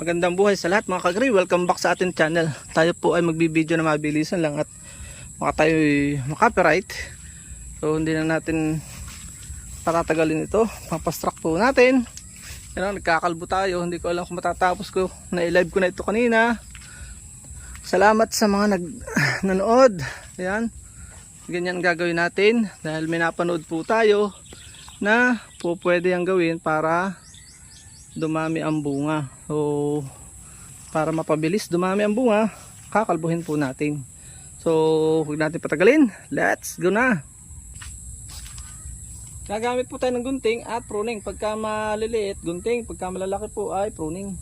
Magandang buhay sa lahat mga kagri. Welcome back sa ating channel. Tayo po ay magbibideo na mabilisan lang at baka tayo makapiright. So hindi na natin patatagalin ito. Papastruck po natin. Yan, nagkakalbo tayo. Hindi ko alam kung matatapos ko. Na-live ko na ito kanina. Salamat sa mga nanood. Ayan. Ganyan gagawin natin. Dahil may napanood po tayo na po pwede ang gawin para dumami ang bunga. So para mapabilis dumami ang bunga, kakalbuhin po natin. So huwag natin patagalin, let's go na. Gagamit po tayo ng gunting at pruning. Pagka maliliit gunting, pagka malalaki po ay pruning.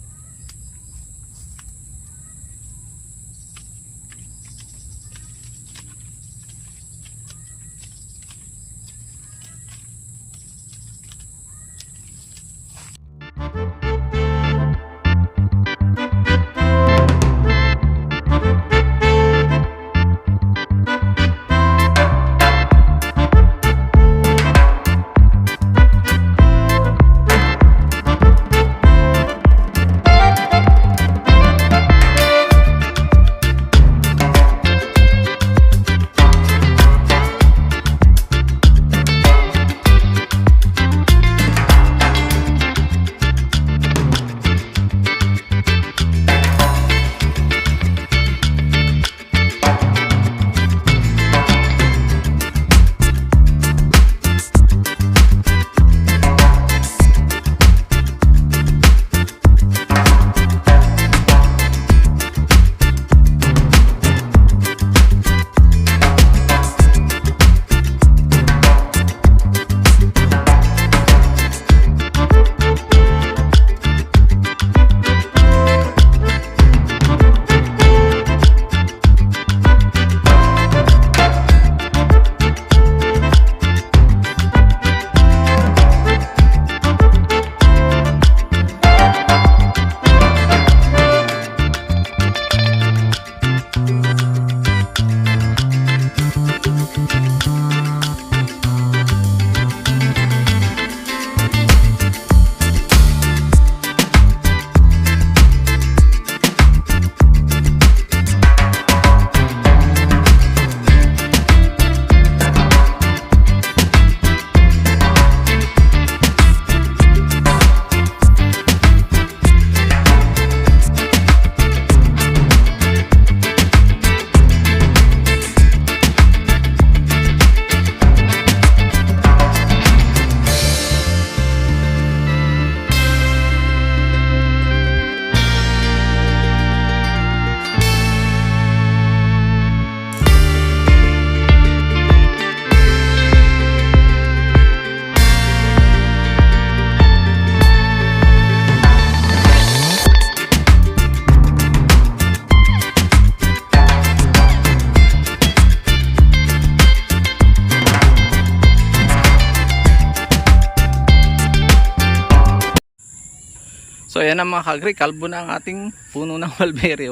So ayan ang mga kagri, kalbo na ang ating puno ng mulberry.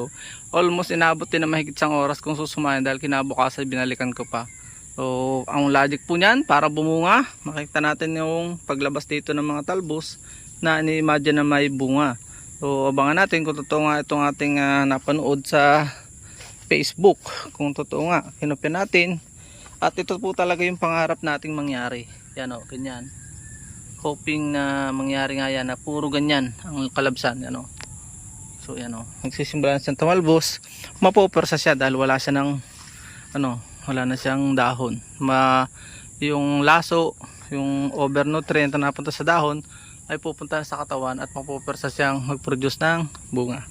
Almost inabot din na mahigit isang oras kung susumayan dahil kinabukasan binalikan ko pa. So ang logic po niyan, para bumunga, makikita natin yung paglabas dito ng mga talbos na ini-imagine na may bunga. So abangan natin kung totoo nga itong ating napanood sa Facebook. Kung totoo nga, kinopya natin. At ito po talaga yung pangarap nating mangyari. Yan o, ganyan. Hoping na mangyari nga yan na puro ganyan ang kalabsan, ano. So yan o, nagsisimula na siyang tumalbos, mapopersa siya dahil wala siya ng wala na siyang dahon. Yung laso, yung overnutrient na napunta sa dahon ay pupunta sa katawan at mapopersa siyang mag-produce ng bunga.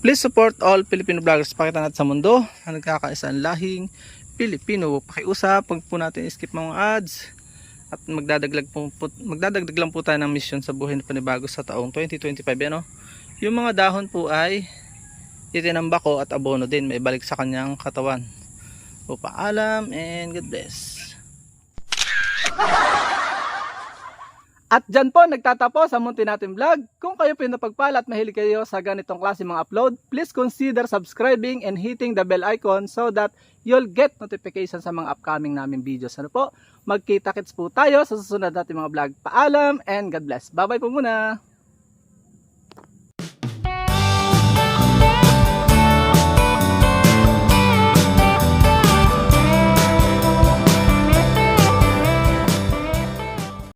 Please support all Filipino vloggers. Pakita natin sa mundo na nagkakaisang lahing Pilipino. Pakiusap, pag po natin skip mga ads. At magdadagdag lang po tayo ng mission sa buhay na panibago sa taong 2025. Ano? Yung mga dahon po ay itinamba ko at abono din. May balik sa kanyang katawan. O paalam and God bless. At dyan po nagtatapos ang munti natin vlog. Kung kayo pinapagpala at mahilig kayo sa ganitong klase mga upload, please consider subscribing and hitting the bell icon so that you'll get notification sa mga upcoming namin videos. Ano po? Magkita-kits po tayo sa susunod natin mga vlog. Paalam and God bless. Bye bye po muna.